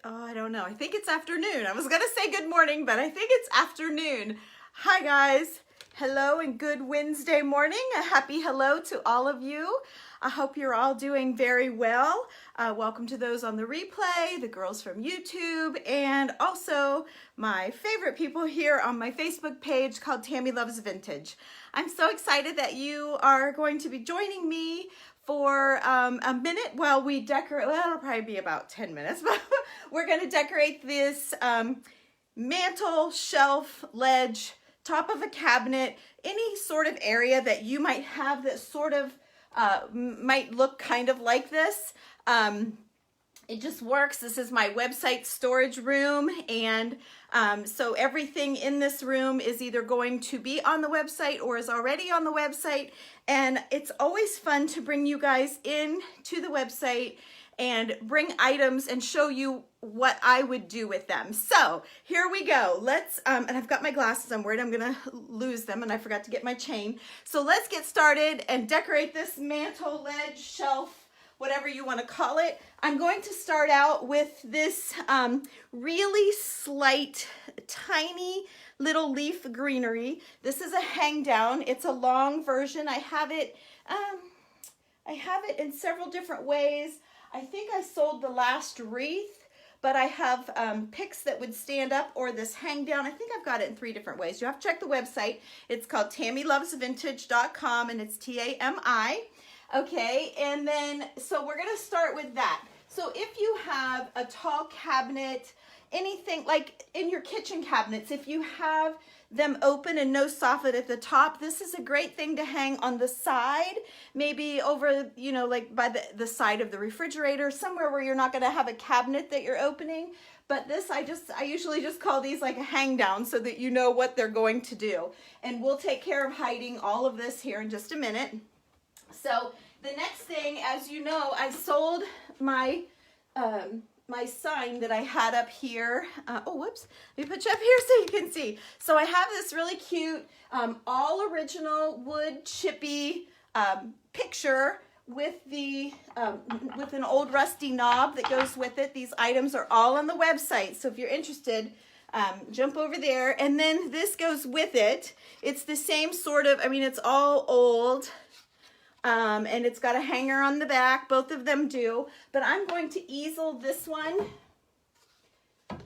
I don't know. I think it's afternoon. I was going to say good morning, but I think it's afternoon. Hi, guys. Hello and good Wednesday morning. A happy hello to all of you. I hope you're all doing very well. Welcome to those on the replay, the girls from YouTube, and also my favorite people here on my Facebook page called Tammy Loves Vintage. I'm so excited that you are going to be joining me for a minute while we decorate. Well, it'll probably be about 10 minutes, but we're going to decorate this mantle, shelf, ledge, top of a cabinet, any sort of area that you might have that sort of might look kind of like this. It just works. This is my website storage room, and so everything in this room is either going to be on the website or is already on the website, and it's always fun to bring you guys in to the website and bring items and show you what I would do with them. So here we go. Let's, and I've got my glasses. I'm worried I'm gonna lose them, and I forgot to get my chain. So let's get started and decorate this mantle, ledge, shelf, whatever you want to call it. I'm going to start out with this really slight, tiny little leaf greenery. This is a hang down. It's a long version. I have it in several different ways. I think I sold the last wreath, but I have picks that would stand up, or this hang down. I think I've got it in 3 different ways. You have to check the website. It's called TammyLovesVintage.com, and it's T-A-M-I. Okay, and then, so we're gonna start with that. So if you have a tall cabinet, anything like in your kitchen cabinets, if you have them open and no soffit at the top, this is a great thing to hang on the side, maybe over, you know, like by the side of the refrigerator, somewhere where you're not gonna have a cabinet that you're opening. But this, I usually just call these like a hang down so that you know what they're going to do. And we'll take care of hiding all of this here in just a minute. So the next thing, as you know, I sold my my sign that I had up here. Oh, whoops. Let me put you up here so you can see. So I have this really cute, all original wood chippy picture with the with an old rusty knob that goes with it. These items are all on the website. So if you're interested, jump over there. And then this goes with it. It's the same sort of, I mean, it's all old. And it's got a hanger on the back. Both of them do. But I'm going to easel this one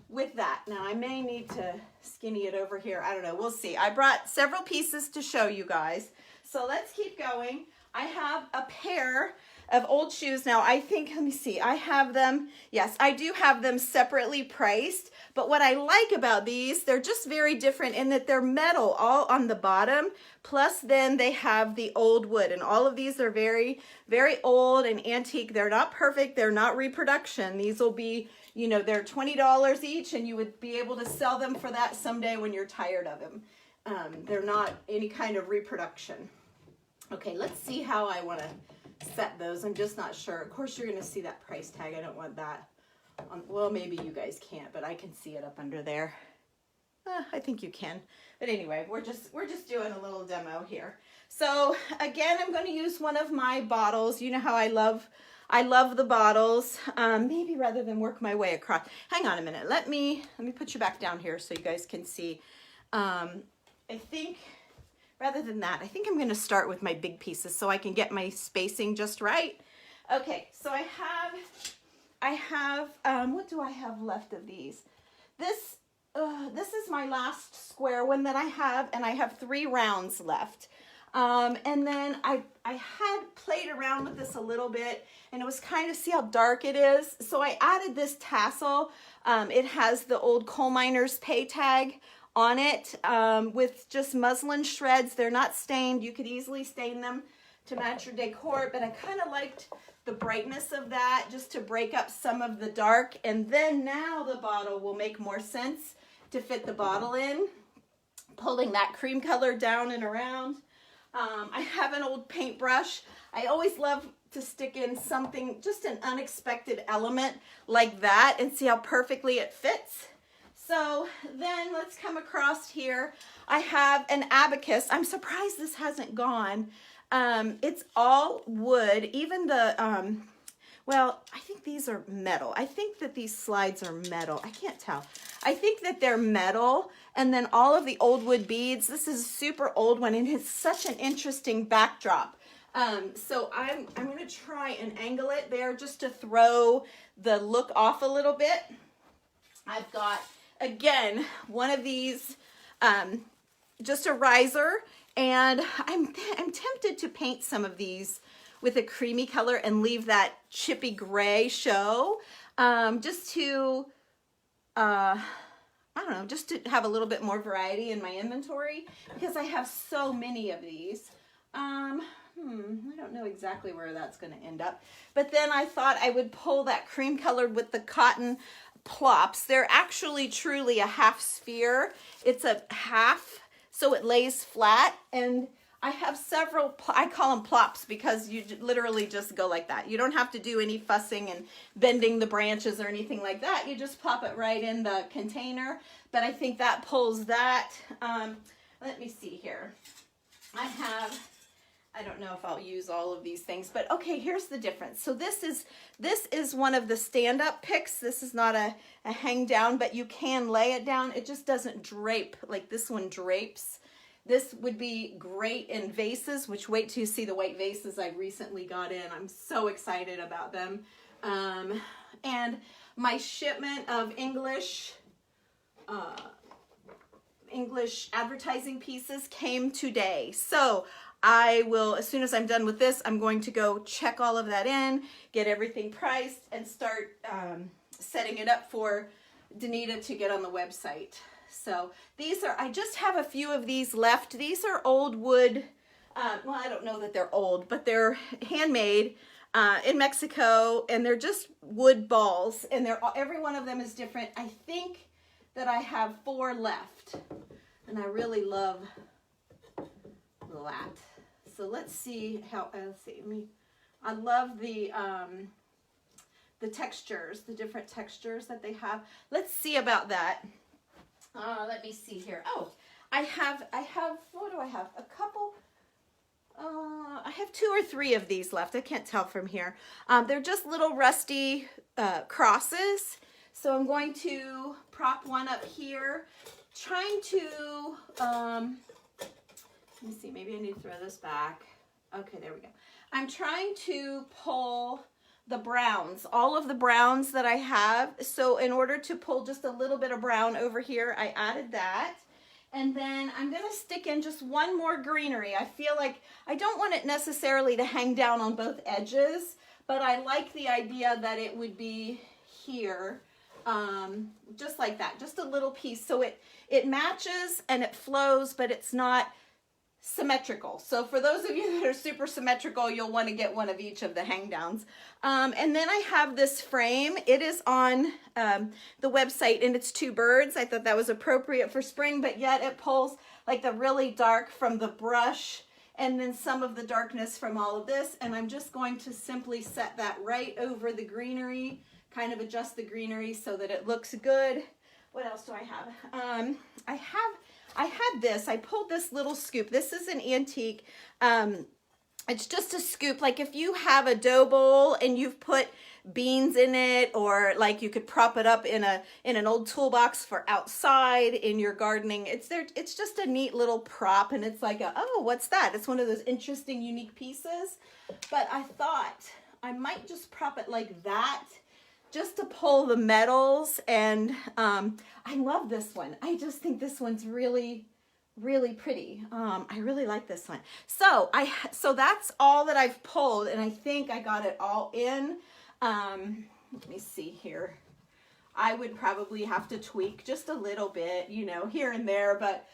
with that. Now, I may need to skinny it over here. I don't know. We'll see. I brought several pieces to show you guys. So let's keep going. I have a pair of old shoes. Now, I think, let me see. I have them. Yes, I do have them separately priced. But what I like about these, they're just very different in that they're metal all on the bottom. Plus then they have the old wood. And all of these are very, very old and antique. They're not perfect. They're not reproduction. These will be, you know, they're $20 each, and you would be able to sell them for that someday when you're tired of them. They're not any kind of reproduction. Okay, let's see how I want to set those. I'm just not sure. Of course, you're going to see that price tag. I don't want that. Well, maybe you guys can't, but I can see it up under there. I think you can. But anyway, we're just doing a little demo here. So again, I'm going to use one of my bottles. You know how I love the bottles. Maybe rather than work my way across. Hang on a minute. Let me put you back down here so you guys can see. I think rather than that, I think I'm going to start with my big pieces so I can get my spacing just right. Okay, so I have, what do I have left of these? This is my last square one that I have, and I have 3 rounds left. And then I had played around with this a little bit, and it was kind of, see how dark it is? So I added this tassel. It has the old coal miner's pay tag on it, with just muslin shreds. They're not stained. You could easily stain them to match your decor, but I kind of liked the brightness of that just to break up some of the dark. And then now the bottle will make more sense to fit the bottle in, pulling that cream color down and around. I have an old paintbrush. I always love to stick in something, just an unexpected element like that, and see how perfectly it fits. So then let's come across here. I have an abacus. I'm surprised this hasn't gone. It's all wood. Even the well, I think these are metal. I think that these slides are metal. I can't tell. I think that they're metal. And then all of the old wood beads. This is a super old one and it's such an interesting backdrop. So I'm going to try and angle it there just to throw the look off a little bit. I've got, again, one of these, just a riser, and I'm tempted to paint some of these with a creamy color and leave that chippy gray show, just to, I don't know, just to have a little bit more variety in my inventory because I have so many of these. I don't know exactly where that's going to end up. But then I thought I would pull that cream colored with the cotton plops. They're actually truly a half sphere. It's a half, so it lays flat. And I have several, I call them plops because you literally just go like that. You don't have to do any fussing and bending the branches or anything like that. You just plop it right in the container. But I think that pulls that. Let me see here. I don't know if I'll use all of these things, but okay, here's the difference. So this is one of the stand-up picks. This is not a hang down, but you can lay it down. It just doesn't drape like this one drapes. This would be great in vases, which wait till you see the white vases I recently got in. I'm so excited about them. And my shipment of English advertising pieces came today. So I will, as soon as I'm done with this, I'm going to go check all of that in, get everything priced, and start setting it up for Danita to get on the website. So these are, I just have a few of these left. These are old wood, well, I don't know that they're old, but they're handmade in Mexico, and they're just wood balls, and every one of them is different. I think that I have 4 left, and I really love that. So let's see how, I love the textures, the different textures that they have. Let's see about that. Let me see here. Oh, I have, what do I have? A couple, I have 2 or 3 of these left. I can't tell from here. They're just little rusty crosses. So I'm going to prop one up here, trying to, let me see, maybe I need to throw this back. Okay, there we go. I'm trying to pull the browns, all of the browns that I have. So in order to pull just a little bit of brown over here, I added that. And then I'm going to stick in just one more greenery. I feel like I don't want it necessarily to hang down on both edges, but I like the idea that it would be here, just like that, just a little piece. So it matches and it flows, but it's not symmetrical. So for those of you that are super symmetrical, you'll want to get one of each of the hang downs. And then I have this frame. It is on the website, and it's 2 birds. I thought that was appropriate for spring, but yet it pulls like the really dark from the brush and then some of the darkness from all of this. And I'm just going to simply set that right over the greenery, kind of adjust the greenery so that it looks good. What else do I have? I had this, I pulled this little scoop. This is an antique. It's just a scoop. Like if you have a dough bowl and you've put beans in it, or like you could prop it up in an old toolbox for outside in your gardening. It's just a neat little prop, and it's like oh, what's that? It's one of those interesting, unique pieces. But I thought I might just prop it like that, just to pull the metals. And I love this one. I just think this one's really, really pretty. I really like this one. So that's all that I've pulled, and I think I got it all in. Let me see here. I would probably have to tweak just a little bit, you know, here and there, but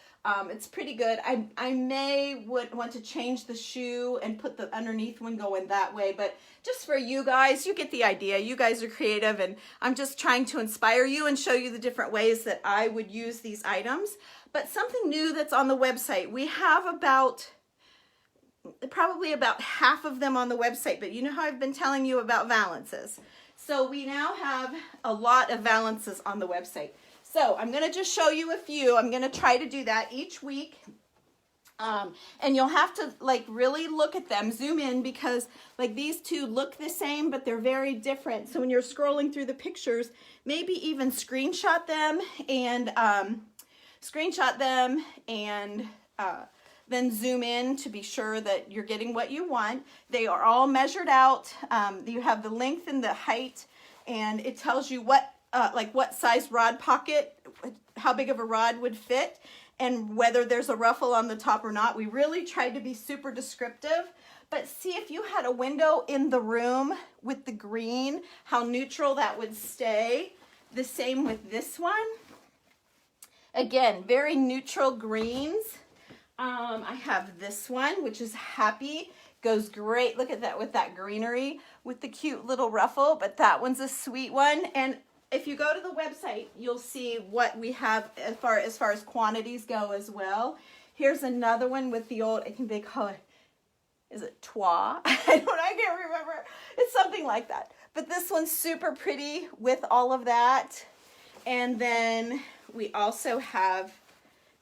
it's pretty good. I would want to change the shoe and put the underneath one going that way, but just for you guys, you get the idea. You guys are creative, and I'm just trying to inspire you and show you the different ways that I would use these items. But something new that's on the website, we have probably about half of them on the website, but you know how I've been telling you about valances. So we now have a lot of valances on the website. So I'm going to just show you a few. I'm going to try to do that each week. And you'll have to like really look at them, zoom in, because like these two look the same, but they're very different. So when you're scrolling through the pictures, maybe even screenshot them and then zoom in to be sure that you're getting what you want. They are all measured out. You have the length and the height, and it tells you what size rod pocket, how big of a rod would fit, and whether there's a ruffle on the top or not. We really tried to be super descriptive. But see, if you had a window in the room with the green, how neutral that would stay. The same with this one. Again, very neutral greens. I have this one, which is Happy. Goes great. Look at that with that greenery with the cute little ruffle, but that one's a sweet one. And if you go to the website, you'll see what we have as far as quantities go as well. Here's another one with the old, I think they call it, is it Trois? I can't remember. It's something like that. But this one's super pretty with all of that. And then we also have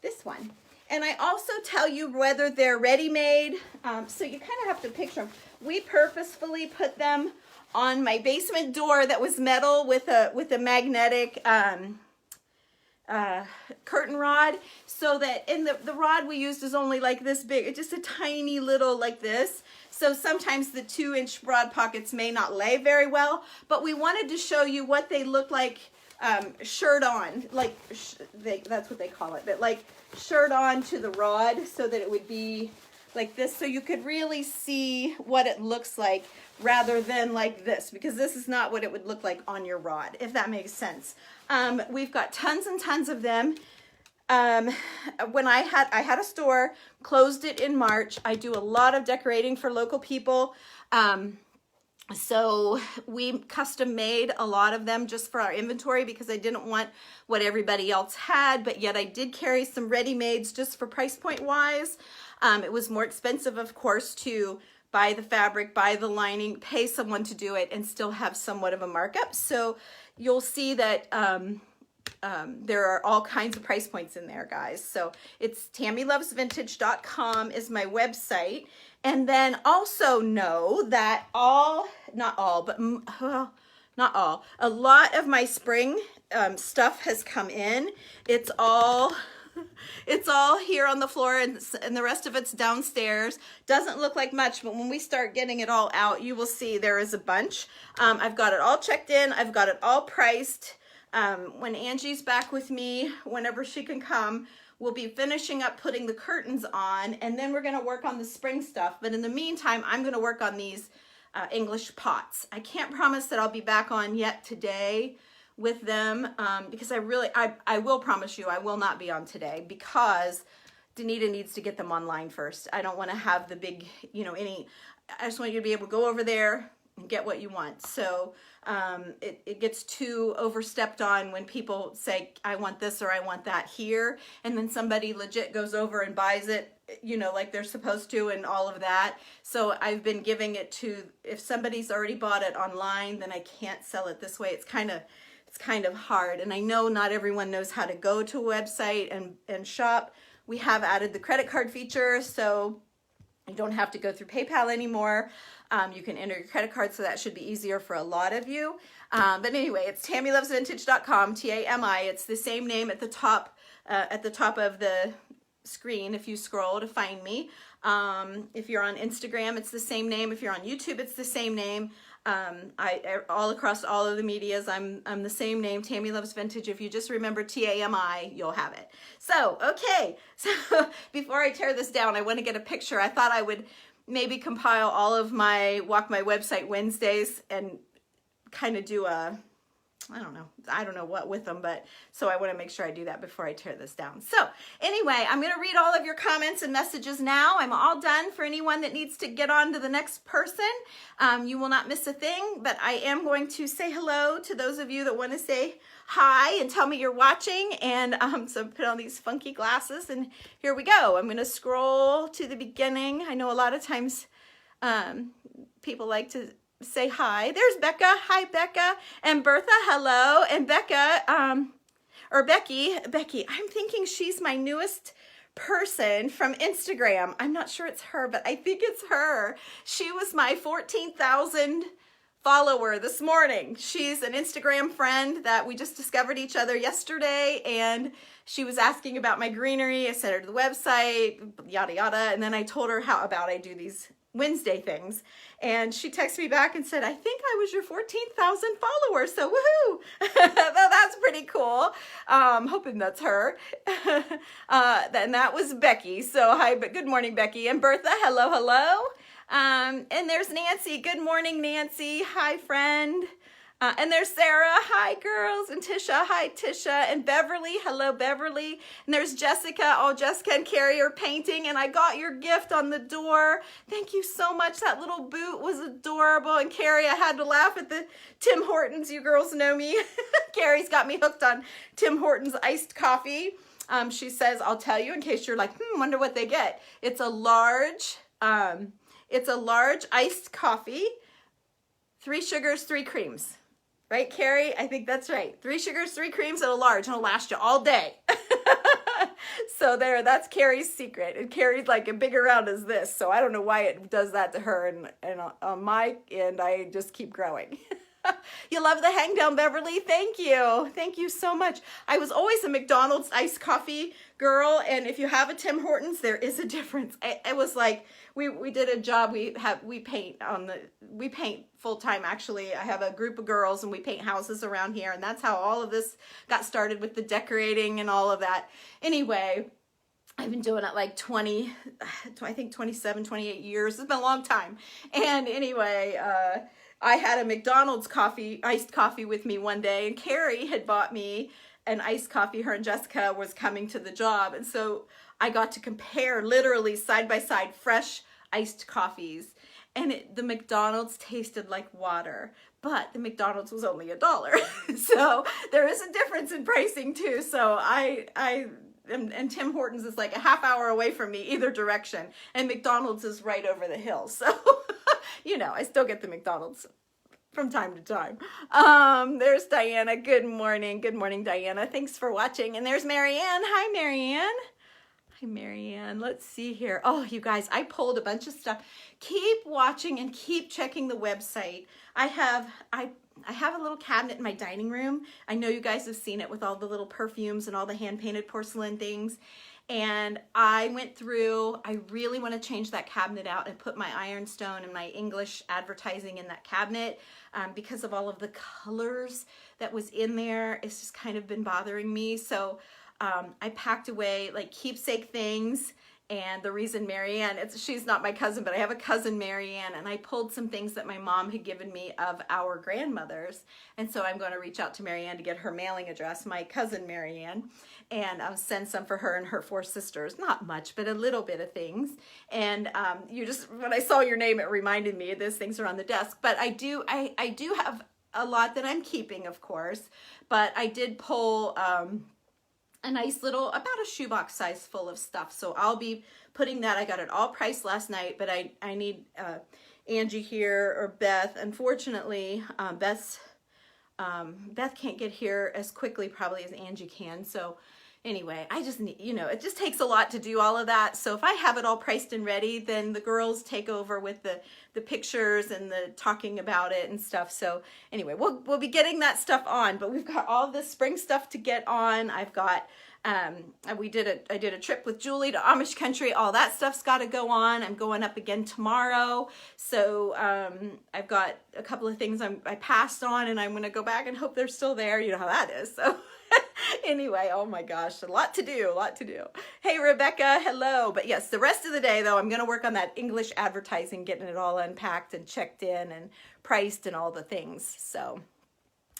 this one. And I also tell you whether they're ready-made, so you kind of have to picture them. We purposefully put them on my basement door that was metal with a magnetic curtain rod, so that in the rod we used is only like this big, just a tiny little like this. So sometimes the 2-inch rod pockets may not lay very well, but we wanted to show you what they look like shirt on, like that's what they call it, but like shirt on to the rod, so that it would be like this, so you could really see what it looks like rather than like this, because this is not what it would look like on your rod, if that makes sense. We've got tons and tons of them. When I had a store, closed it in March. I do a lot of decorating for local people. So we custom made a lot of them just for our inventory, because I didn't want what everybody else had, but yet I did carry some ready-mades just for price point wise. It was more expensive, of course, to buy the fabric, buy the lining, pay someone to do it, and still have somewhat of a markup. So you'll see that there are all kinds of price points in there, guys. So it's TammyLovesVintage.com is my website. And then also know that not all, a lot of my spring stuff has come in. It's all here on the floor, and the rest of it's downstairs. Doesn't look like much, but when we start getting it all out, you will see there is a bunch. I've got it all checked in. I've got it all priced. When Angie's back with me, whenever she can come, we'll be finishing up putting the curtains on, and then we're going to work on the spring stuff. But in the meantime, I'm going to work on these English pots. I can't promise that I'll be back on yet today with them, because I will promise you I will not be on today, because Danita needs to get them online first. I don't want to have the big, I just want you to be able to go over there and get what you want. So it gets too overstepped on when people say, I want this or I want that here, and then somebody legit goes over and buys it, like they're supposed to, and all of that. So I've been giving it to, if somebody's already bought it online, then I can't sell it this way. It's kind of hard, and I know not everyone knows how to go to a website and shop. We have added the credit card feature, so you don't have to go through PayPal anymore. You can enter your credit card, so that should be easier for a lot of you. But anyway, it's TammyLovesVintage.com, T-A-M-I. It's the same name at the top of the screen if you scroll to find me. If you're on Instagram, it's the same name. If you're on YouTube, it's the same name. All across all of the medias, I'm the same name, Tammy Loves Vintage. If you just remember T-A-M-I, you'll have it. So, okay. So before I tear this down, I want to get a picture. I thought I would maybe compile all of my Walk My Website Wednesdays and kind of do a, I don't know what with them, but so I want to make sure I do that before I tear this down. So anyway, I'm going to read all of your comments and messages now. I'm all done for anyone that needs to get on to the next person. You will not miss a thing, but I am going to say hello to those of you that want to say hi and tell me you're watching. And so put on these funky glasses, and here we go. I'm going to scroll to the beginning. I know a lot of times people like to say hi. There's Becca. Hi, Becca. And Bertha, hello. And Becca, or Becky, I'm thinking she's my newest person from Instagram. I'm not sure it's her, but I think it's her. She was my 14,000 follower this morning. She's an Instagram friend that we just discovered each other yesterday, and she was asking about my greenery. I sent her to the website, yada yada, and then I told her how about I do these Wednesday things, and she texted me back and said, I think I was your 14,000 followers, so woohoo. That's pretty cool. Hoping that's her. And that was Becky, so hi, but good morning, Becky. And Bertha, hello, hello. And there's Nancy. Good morning, Nancy. Hi, friend. And there's Sarah. Hi, girls. And Tisha. Hi, Tisha. And Beverly. Hello, Beverly. And there's Jessica. Oh, Jessica and Carrie are painting. And I got your gift on the door. Thank you so much. That little boot was adorable. And Carrie, I had to laugh at the Tim Hortons. You girls know me. Carrie's got me hooked on Tim Hortons iced coffee. She says, I'll tell you in case you're like, wonder what they get. It's a large iced coffee, 3 sugars, 3 creams. Right, Carrie? I think that's right. 3 sugars, 3 creams, and a large, and it'll last you all day. So there, that's Carrie's secret. And Carrie's like as big around as this, so I don't know why it does that to her. And on my end, I just keep growing. You love the hang down, Beverly. Thank you. Thank you so much. I was always a McDonald's iced coffee girl, and if you have a Tim Hortons, there is a difference. It was like we did a job. We paint full time. Actually, I have a group of girls, and we paint houses around here, and that's how all of this got started with the decorating and all of that. Anyway, I've been doing it like 27, 28 years. It's been a long time. And anyway, I had a McDonald's iced coffee with me one day, and Carrie had bought me an iced coffee. Her and Jessica was coming to the job, and so I got to compare literally side by side fresh iced coffees, and the McDonald's tasted like water, but the McDonald's was only $1. So there is a difference in pricing too. So and Tim Hortons is like a half hour away from me either direction, and McDonald's is right over the hill. So you know, I still get the McDonald's from time to time. There's Diana. Good morning. Good morning, Diana. Thanks for watching. And there's Marianne. Hi, Marianne. Hi, Marianne. Let's see here. Oh, you guys, I pulled a bunch of stuff. Keep watching and keep checking the website. I have a little cabinet in my dining room. I know you guys have seen it with all the little perfumes and all the hand-painted porcelain things. And I went through, I really want to change that cabinet out and put my ironstone and my English advertising in that cabinet because of all of the colors that was in there. It's just kind of been bothering me. So I packed away like keepsake things. And the reason Marianne, she's not my cousin, but I have a cousin, Marianne, and I pulled some things that my mom had given me of our grandmothers. And so I'm going to reach out to Marianne to get her mailing address, my cousin, Marianne, and send some for her and her 4 sisters. Not much, but a little bit of things. And when I saw your name, it reminded me those things are on the desk. But I do have a lot that I'm keeping, of course, but I did pull a nice little, about a shoebox size full of stuff. So I'll be putting that. I got it all priced last night, but I need Angie here or Beth. Unfortunately, Beth can't get here as quickly probably as Angie can. So anyway, I just need, it just takes a lot to do all of that. So if I have it all priced and ready, then the girls take over with the pictures and the talking about it and stuff. So anyway, we'll be getting that stuff on, but we've got all this spring stuff to get on. I've got, I did a trip with Julie to Amish country. All that stuff's got to go on. I'm going up again tomorrow. So I've got a couple of things I passed on, and I'm going to go back and hope they're still there. You know how that is. So anyway, oh my gosh, a lot to do. Hey, Rebecca, hello. But yes, the rest of the day, though, I'm going to work on that English advertising, getting it all unpacked and checked in and priced and all the things. So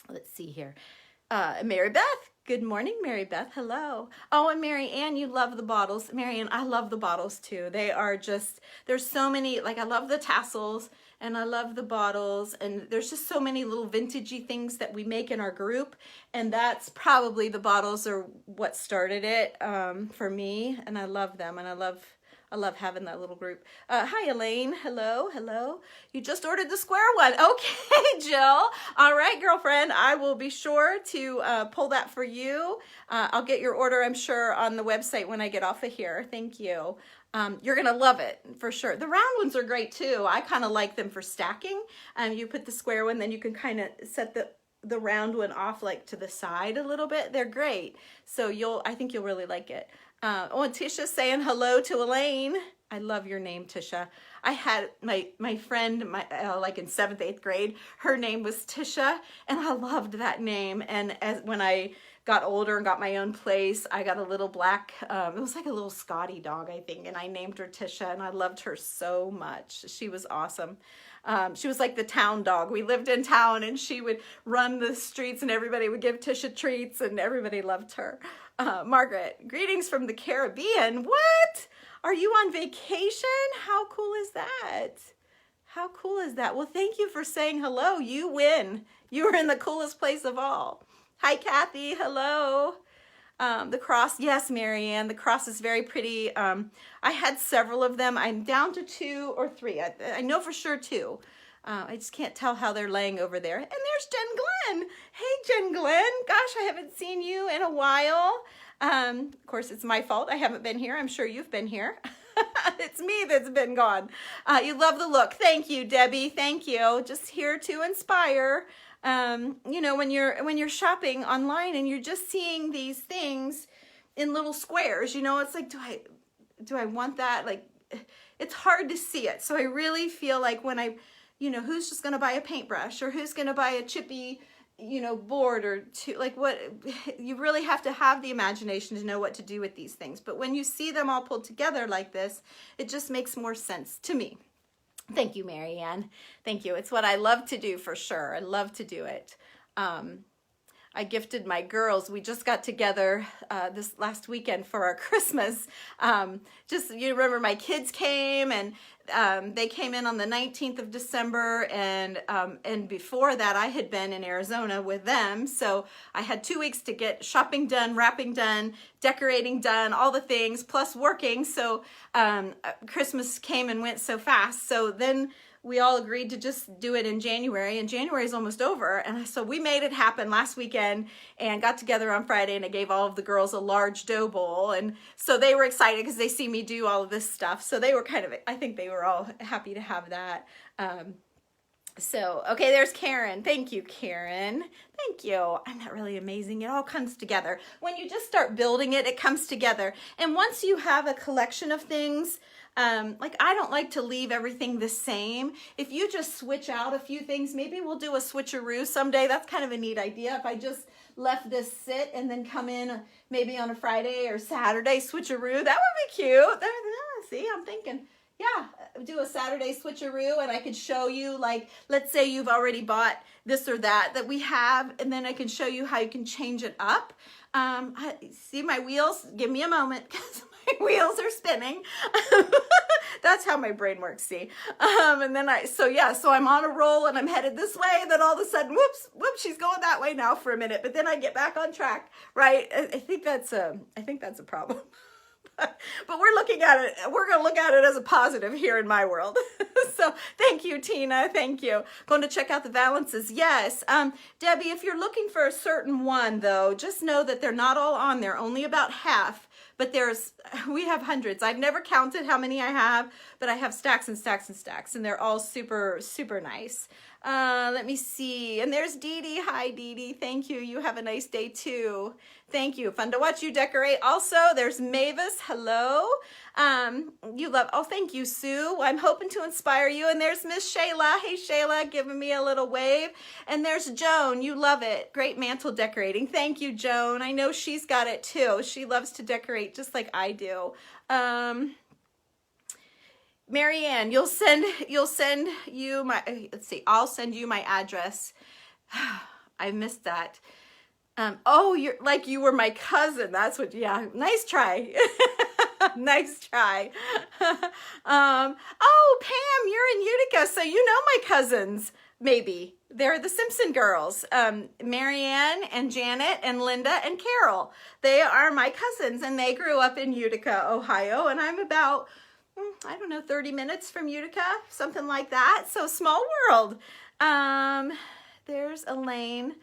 let's see here. Mary Beth. Good morning, Mary Beth. Hello. Oh, and Mary Ann, you love the bottles. Mary Ann, I love the bottles too. They are just, there's so many, like I love the tassels and I love the bottles, and there's just so many little vintagey things that we make in our group, and that's probably the bottles are what started it for me, and I love them, and I love I love having that little group. Hi, Elaine. Hello, hello. You just ordered the square one. Okay, Jill. All right, girlfriend. I will be sure to pull that for you. I'll get your order, I'm sure, on the website when I get off of here. Thank you. You're going to love it for sure. The round ones are great too. I kind of like them for stacking. You put the square one, then you can kind of set the round one off like to the side a little bit. They're great. So I think you'll really like it. And Tisha saying hello to Elaine. I love your name, Tisha. I had my friend, like in 7th, 8th grade, her name was Tisha, and I loved that name. And when I got older and got my own place, I got a little black, it was like a little Scotty dog, I think, and I named her Tisha, and I loved her so much. She was awesome. She was like the town dog. We lived in town, and she would run the streets, and everybody would give Tisha treats, and everybody loved her. Margaret, greetings from the Caribbean. What? Are you on vacation? How cool is that? How cool is that? Well, thank you for saying hello. You win. You are in the coolest place of all. Hi, Kathy. Hello. The cross. Yes, Marianne. The cross is very pretty. I had several of them. I'm down to 2 or 3. I know for sure 2. I just can't tell how they're laying over there. And there's Jen Glenn. Hey, Jen Glenn. Gosh, I haven't seen you in a while. Of course, it's my fault. I haven't been here. I'm sure you've been here. It's me that's been gone. You love the look. Thank you, Debbie. Thank you. Just here to inspire. You know, when you're shopping online and you're just seeing these things in little squares, you know, it's like, do I want that? Like, it's hard to see it. So I really feel like when you know, who's just going to buy a paintbrush, or who's going to buy a chippy, you know, board, or what, you really have to have the imagination to know what to do with these things. But when you see them all pulled together like this, it just makes more sense to me. Thank you, Marianne. Thank you. It's what I love to do for sure. I love to do it. I gifted my girls. We just got together this last weekend for our Christmas. You remember my kids came, and they came in on the 19th of December, and before that I had been in Arizona with them. So I had 2 weeks to get shopping done, wrapping done, decorating done, all the things, plus working. So Christmas came and went so fast. So then we all agreed to just do it in January, and January is almost over. And so we made it happen last weekend and got together on Friday, and I gave all of the girls a large dough bowl. And so they were excited because they see me do all of this stuff. So they were I think they were all happy to have that. Okay, there's Karen. Thank you, Karen. Thank you. I'm not really amazing. It all comes together. When you just start building it, it comes together. And once you have a collection of things, like I don't like to leave everything the same. If you just switch out a few things, maybe we'll do a switcheroo someday. That's kind of a neat idea. If I just left this sit and then come in maybe on a Friday or Saturday switcheroo, that would be cute. See, I'm thinking, yeah, do a Saturday switcheroo, and I could show you, like, let's say you've already bought this or that we have, and then I can show you how you can change it up. See my wheels? Give me a moment, because my wheels are spinning. That's how my brain works, see? And then so I'm on a roll and I'm headed this way, and then all of a sudden, whoops, she's going that way now for a minute, but then I get back on track, right? I think that's a problem. But we're looking at it. We're going to look at it as a positive here in my world. So thank you, Tina. Thank you. Going to check out the valances. Yes. Debbie, if you're looking for a certain one, though, just know that they're not all on there. Only about half. But we have hundreds. I've never counted how many I have, but I have stacks and stacks and stacks, and they're all super, super nice. Let me see. And there's Dee Dee. Hi, Dee Dee. Thank you. You have a nice day, too. Thank you. Fun to watch you decorate. Also, there's Mavis. Hello. Thank you, Sue. I'm hoping to inspire you. And there's Miss Shayla. Hey, Shayla, giving me a little wave. And there's Joan. You love it. Great mantle decorating. Thank you, Joan. I know she's got it, too. She loves to decorate just like I do. Marianne, I'll send you my address. I missed that. You were my cousin. That's what, yeah, nice try. Nice try. Pam, you're in Utica, so you know my cousins, maybe. They're the Simpson girls, Marianne and Janet and Linda and Carol. They are my cousins, and they grew up in Utica, Ohio, and I'm about I don't know, 30 minutes from Utica, something like that. So small world. There's Elaine,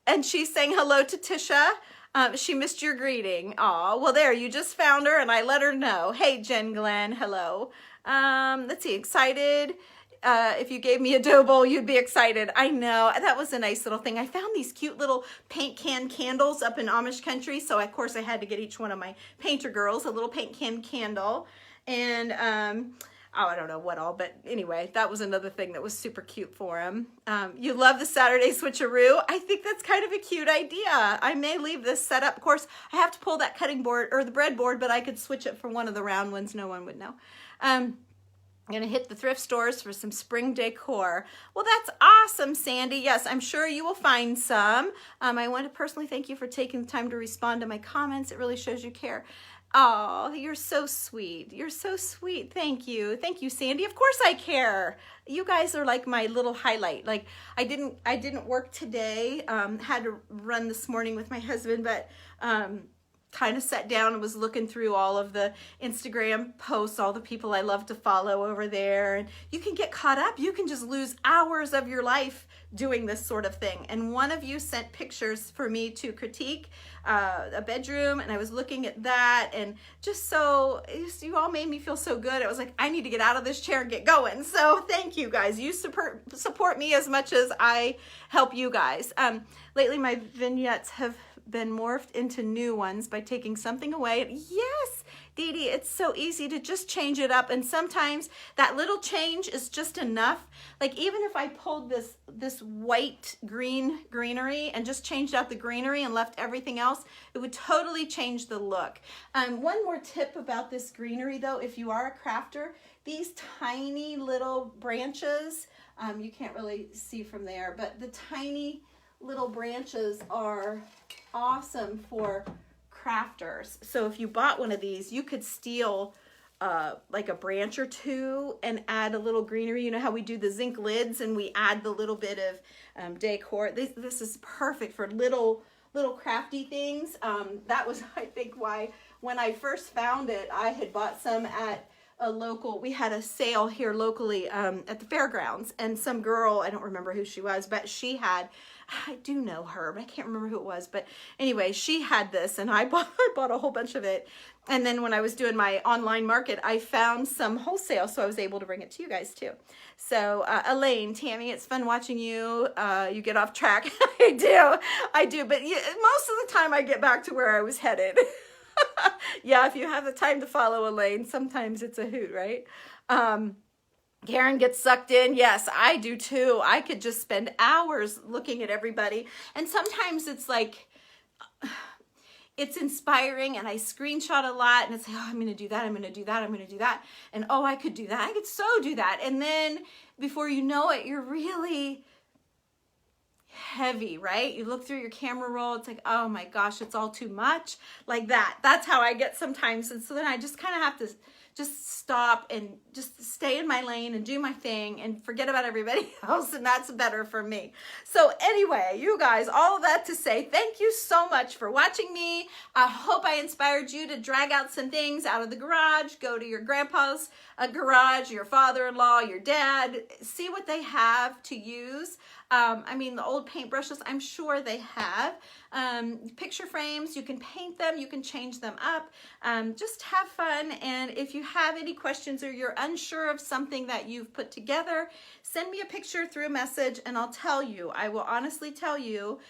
and she's saying hello to Tisha. She missed your greeting. Aw, well there, you just found her and I let her know. Hey, Jen Glenn, hello. Let's see, excited. If you gave me a dough bowl, you'd be excited. I know, that was a nice little thing. I found these cute little paint can candles up in Amish country. So of course I had to get each one of my painter girls a little paint can candle. And oh, I don't know what all, but anyway, that was another thing that was super cute for him. You love the Saturday switcheroo. I think that's kind of a cute idea. I may leave this set up. Of course, I have to pull that cutting board or the bread board, but I could switch it for one of the round ones. No one would know. I'm gonna hit the thrift stores for some spring decor. Well, that's awesome, Sandy. Yes, I'm sure you will find some. I want to personally thank you for taking the time to respond to my comments. It really shows you care. Oh, you're so sweet. You're so sweet. Thank you. Thank you, Sandy. Of course I care. You guys are like my little highlight. Like I didn't work today. Had to run this morning with my husband, but kind of sat down and was looking through all of the Instagram posts, all the people I love to follow over there. And you can get caught up. You can just lose hours of your life doing this sort of thing. And one of you sent pictures for me to critique a bedroom, and I was looking at that, and just so, you all made me feel so good. I was like, I need to get out of this chair and get going. So thank you guys. You support me as much as I help you guys. Lately my vignettes have been morphed into new ones by taking something away. Yes, Dee Dee, it's so easy to just change it up, and sometimes that little change is just enough. Like even if I pulled this white greenery and just changed out the greenery and left everything else, it would totally change the look. One more tip about this greenery though, if you are a crafter, these tiny little branches, you can't really see from there, but the tiny little branches are awesome for crafters. So if you bought one of these, you could steal like a branch or two and add a little greenery. You know how we do the zinc lids and we add the little bit of decor. This is perfect for little crafty things. That was, I think, why when I first found it, I had bought some at a local, we had a sale here locally at the fairgrounds, and some girl, I don't remember who she was, but she had, I do know her, but I can't remember who it was, but anyway, she had this, and I bought a whole bunch of it. And then when I was doing my online market, I found some wholesale, so I was able to bring it to you guys too. So Elaine, Tammy, it's fun watching you. You get off track. I do, but most of the time I get back to where I was headed. Yeah, if you have the time to follow Elaine, sometimes it's a hoot, right? Karen gets sucked in. Yes, I do too. I could just spend hours looking at everybody. And sometimes it's like, it's inspiring, and I screenshot a lot, and it's like, oh, I'm going to do that. I'm going to do that. I'm going to do that. And oh, I could do that. I could so do that. And then before you know it, you're really heavy, right? You look through your camera roll, it's like, oh my gosh, it's all too much. Like that. That's how I get sometimes. And so then I just kind of have to just stop and just stay in my lane and do my thing and forget about everybody else, and that's better for me. So anyway, you guys, all of that to say, thank you so much for watching me. I hope I inspired you to drag out some things out of the garage, go to your grandpa's garage, your father-in-law, your dad, see what they have to use. I mean, the old paintbrushes, I'm sure they have. Picture frames, you can paint them, you can change them up. Just have fun. And if you have any questions or you're unsure of something that you've put together, send me a picture through a message and I'll tell you. I will honestly tell you,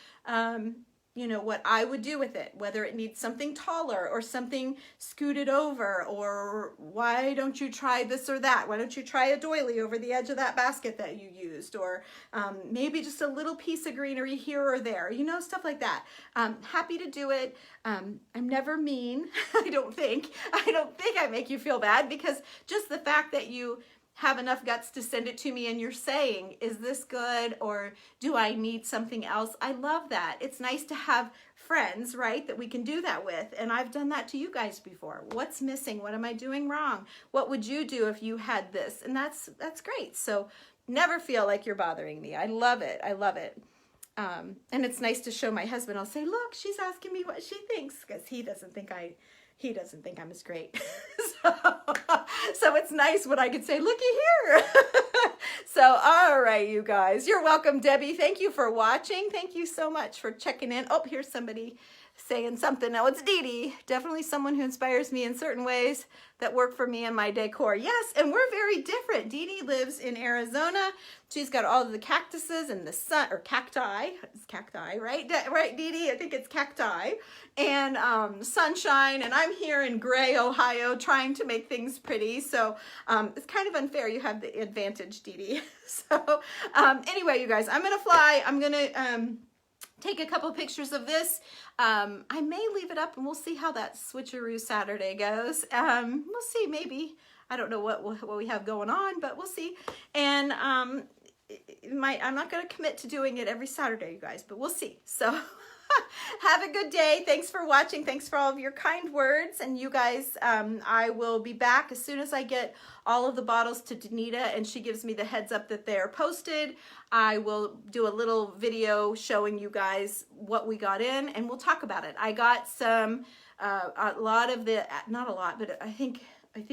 you know, what I would do with it, whether it needs something taller or something scooted over, or why don't you try this or that? Why don't you try a doily over the edge of that basket that you used? Or maybe just a little piece of greenery here or there, you know, stuff like that. Happy to do it. I'm never mean. I don't think I make you feel bad, because just the fact that you have enough guts to send it to me and you're saying, is this good, or do I need something else? I love that. It's nice to have friends, right, that we can do that with. And I've done that to you guys before. What's missing? What am I doing wrong? What would you do if you had this? And that's great. So never feel like you're bothering me. I love it. I love it. And it's nice to show my husband. I'll say, look, she's asking me what she thinks, because he doesn't think I he doesn't think I'm as great. So it's nice when I can say, looky here. So, all right, you guys. You're welcome, Debbie. Thank you for watching. Thank you so much for checking in. Oh, here's somebody saying something. Now, it's Dee Dee. Definitely someone who inspires me in certain ways that work for me and my decor. Yes, and we're very different. Dee Dee lives in Arizona. She's got all of the cactuses and the sun, or cacti. It's cacti, right? Right, Dee Dee? I think it's cacti. And sunshine. And I'm here in Gray, Ohio, trying to make things pretty. So it's kind of unfair. You have the advantage, Dee Dee. So anyway, you guys, I'm going to fly. I'm going to take a couple pictures of this. I may leave it up and we'll see how that switcheroo Saturday goes. We'll see, maybe. I don't know what we have going on, but we'll see. And I'm not going to commit to doing it every Saturday, you guys, but we'll see. So have a good day. Thanks for watching. Thanks for all of your kind words. And you guys, I will be back as soon as I get all of the bottles to Danita and she gives me the heads up that they're posted. I will do a little video showing you guys what we got in and we'll talk about it. I got some, a lot of the, not a lot, but I think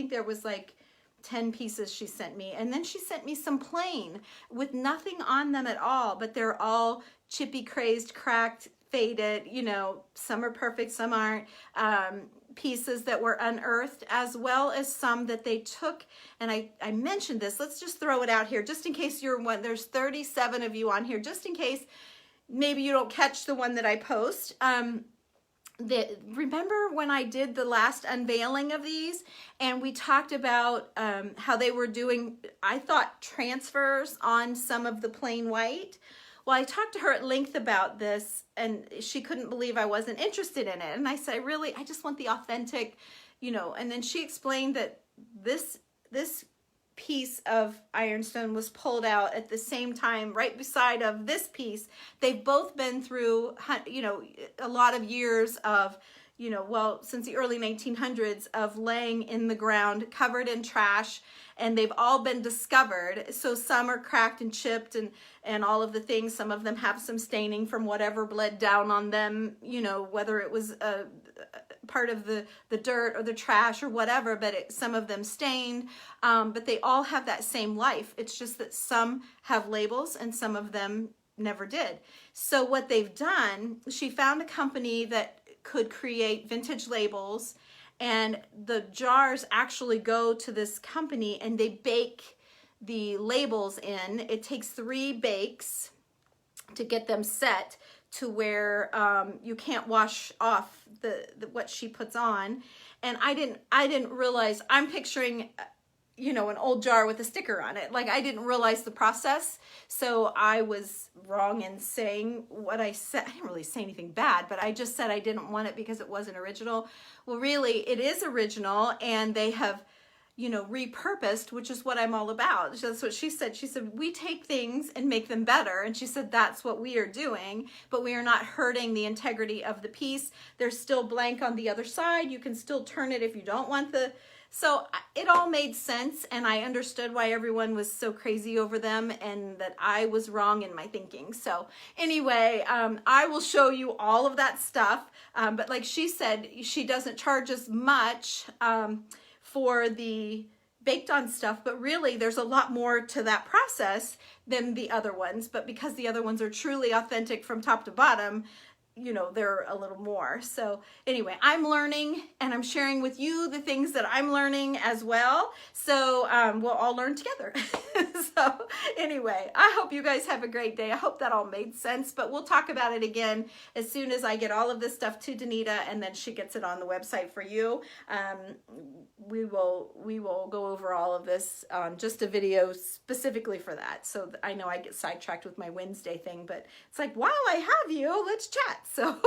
there was like 10 pieces she sent me. And then she sent me some plain with nothing on them at all, but they're all chippy, crazed, cracked, faded, you know, some are perfect, some aren't, pieces that were unearthed, as well as some that they took, and I mentioned this, let's just throw it out here, just in case you're one, there's 37 of you on here, just in case maybe you don't catch the one that I post. Remember when I did the last unveiling of these, and we talked about how they were doing, I thought, transfers on some of the plain white? Well, I talked to her at length about this and she couldn't believe I wasn't interested in it. And I said, really, I just want the authentic, you know, and then she explained that this piece of ironstone was pulled out at the same time, right beside of this piece. They've both been through, you know, a lot of years of, you know, well, since the early 1900s of laying in the ground, covered in trash, and they've all been discovered. So some are cracked and chipped and all of the things. Some of them have some staining from whatever bled down on them, you know, whether it was a part of the dirt or the trash or whatever, but some of them stained, but they all have that same life. It's just that some have labels and some of them never did. So what they've done, she found a company that could create vintage labels, and the jars actually go to this company and they bake the labels in. It takes 3 bakes to get them set to where you can't wash off the what she puts on. And I didn't realize, I'm picturing, you know, an old jar with a sticker on it. Like, I didn't realize the process. So I was wrong in saying what I said. I didn't really say anything bad, but I just said I didn't want it because it wasn't original. Well, really, it is original, and they have, you know, repurposed, which is what I'm all about. That's what she said. She said, we take things and make them better. And she said, that's what we are doing, but we are not hurting the integrity of the piece. There's still blank on the other side. You can still turn it if you don't want the... So it all made sense, and I understood why everyone was so crazy over them and that I was wrong in my thinking. So anyway, I will show you all of that stuff. But like she said, she doesn't charge as much for the baked on stuff, but really there's a lot more to that process than the other ones. But because the other ones are truly authentic from top to bottom, you know, they're a little more. So anyway, I'm learning and I'm sharing with you the things that I'm learning as well. So we'll all learn together. So anyway, I hope you guys have a great day. I hope that all made sense, but we'll talk about it again as soon as I get all of this stuff to Danita and then she gets it on the website for you. We will go over all of this on just a video specifically for that. So I know I get sidetracked with my Wednesday thing, but it's like, while I have you, let's chat. So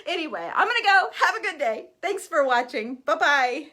anyway, I'm gonna go. Have a good day. Thanks for watching. Bye-bye.